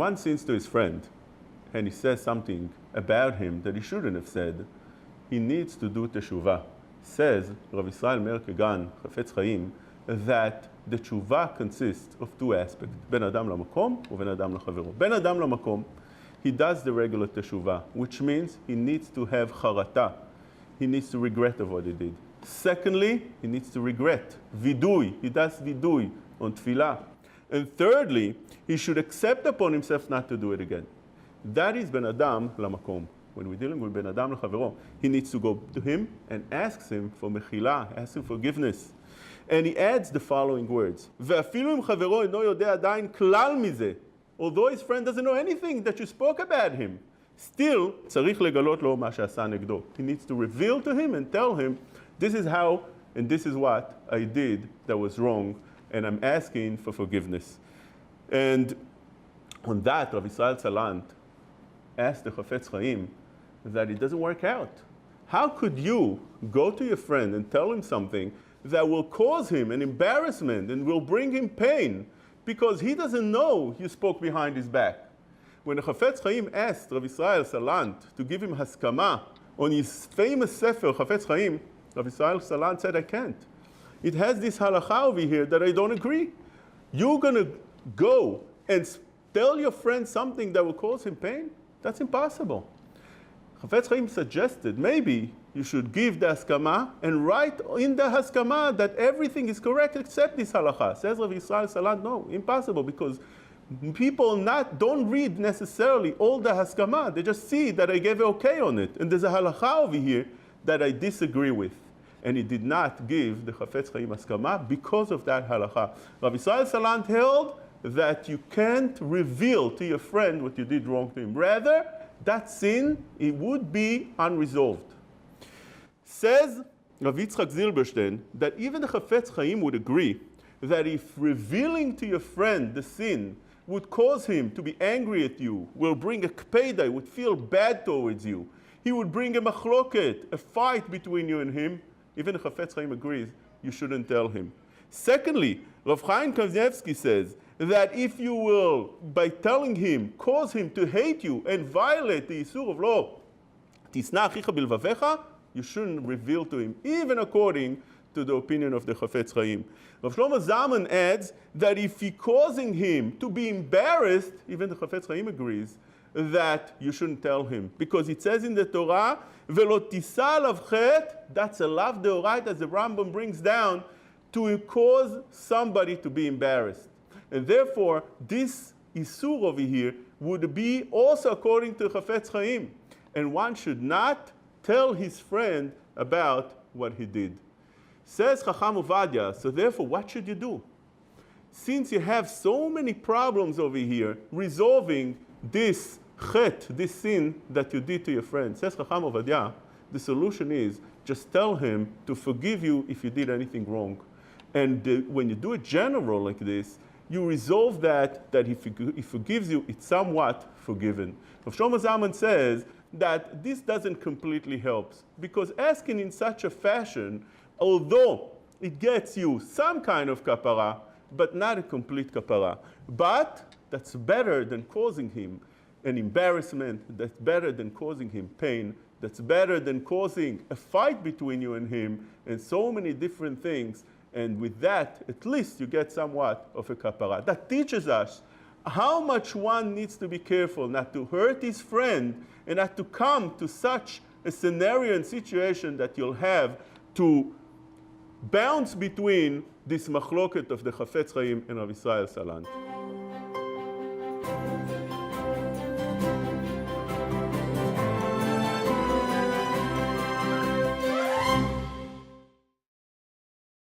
one sins to his friend and he says something about him that he shouldn't have said, he needs to do teshuvah. Says Rav Israel Meir Kagan, Chafetz Chaim, that the teshuvah consists of two aspects, ben adam lamakom uben adam lachavero. Ben adam lamakom, he does the regular teshuvah, which means he needs to have charata. He needs to regret of what he did. Secondly, he needs to regret, vidui. He does vidui on tefillah. And thirdly, he should accept upon himself not to do it again. That is ben adam lamakom. When we're dealing with ben adam lachavero, he needs to go to him and asks him for mechila, asks him forgiveness. And he adds the following words, ואפילו אם חברו אינו יודע עדיין כלל מזה, although his friend doesn't know anything that you spoke about him, still צריך לגלות לו מה שעשה נגדו. He needs to reveal to him and tell him, this is how and this is what I did that was wrong, and I'm asking for forgiveness. And on that, Rav Israel Salant asked the Chafetz Chaim that it doesn't work out. How could you go to your friend and tell him something that will cause him an embarrassment and will bring him pain because he doesn't know you spoke behind his back? When the Chafetz Chaim asked Rav Israel Salant to give him haskama on his famous sefer Chafetz Chaim, Rav Israel Salant said, I can't. It has this halacha over here that I don't agree. You're going to go and tell your friend something that will cause him pain? That's impossible. Chafetz Chaim suggested maybe you should give the haskama and write in the haskama that everything is correct except this halacha. Says Rav Israel Salant, no, impossible, because people don't read necessarily all the haskama. They just see that I gave okay on it. And there's a halacha over here that I disagree with. And he did not give the Chafetz Chaim haskama because of that halacha. Rav Israel Salant held that you can't reveal to your friend what you did wrong to him. Rather, that sin, it would be unresolved. Says Rav Yitzchak Zilberstein that even the Chafetz Chaim would agree that if revealing to your friend the sin would cause him to be angry at you, will bring a kpeda, would feel bad towards you, he would bring a machloket, a fight between you and him, even the Chafetz Chaim agrees, you shouldn't tell him. Secondly, Rav Chaim Kanievsky says that if you will, by telling him, cause him to hate you and violate the Yisur of law, tisna achicha bilvavecha, you shouldn't reveal to him, even according to the opinion of the Chafetz Chaim. Rav Shlomo Zalman adds that if you're causing him to be embarrassed, even the Chafetz Chaim agrees, that you shouldn't tell him. Because it says in the Torah, Velo tisa alav chet, that's a lav deoraita, as the Rambam brings down, to cause somebody to be embarrassed. And therefore, this Isur over here would be also according to Chafetz Chaim. And one should not tell his friend about what he did. Says Chacham Ovadia, so therefore, what should you do? Since you have so many problems over here, resolving this chet, this sin that you did to your friend, says Chacham Ovadia, the solution is just tell him to forgive you if you did anything wrong. And when you do it general like this, you resolve that if he forgives you, it's somewhat forgiven. Rav Shlomo Zalman says that this doesn't completely help, because asking in such a fashion, although it gets you some kind of kapara, but not a complete kapara. But that's better than causing him an embarrassment, that's better than causing him pain, that's better than causing a fight between you and him, and so many different things. And with that, at least you get somewhat of a kapara. That teaches us how much one needs to be careful not to hurt his friend and not to come to such a scenario and situation that you'll have to bounce between this machloket of the Chafetz Chaim and Rav Israel Salant.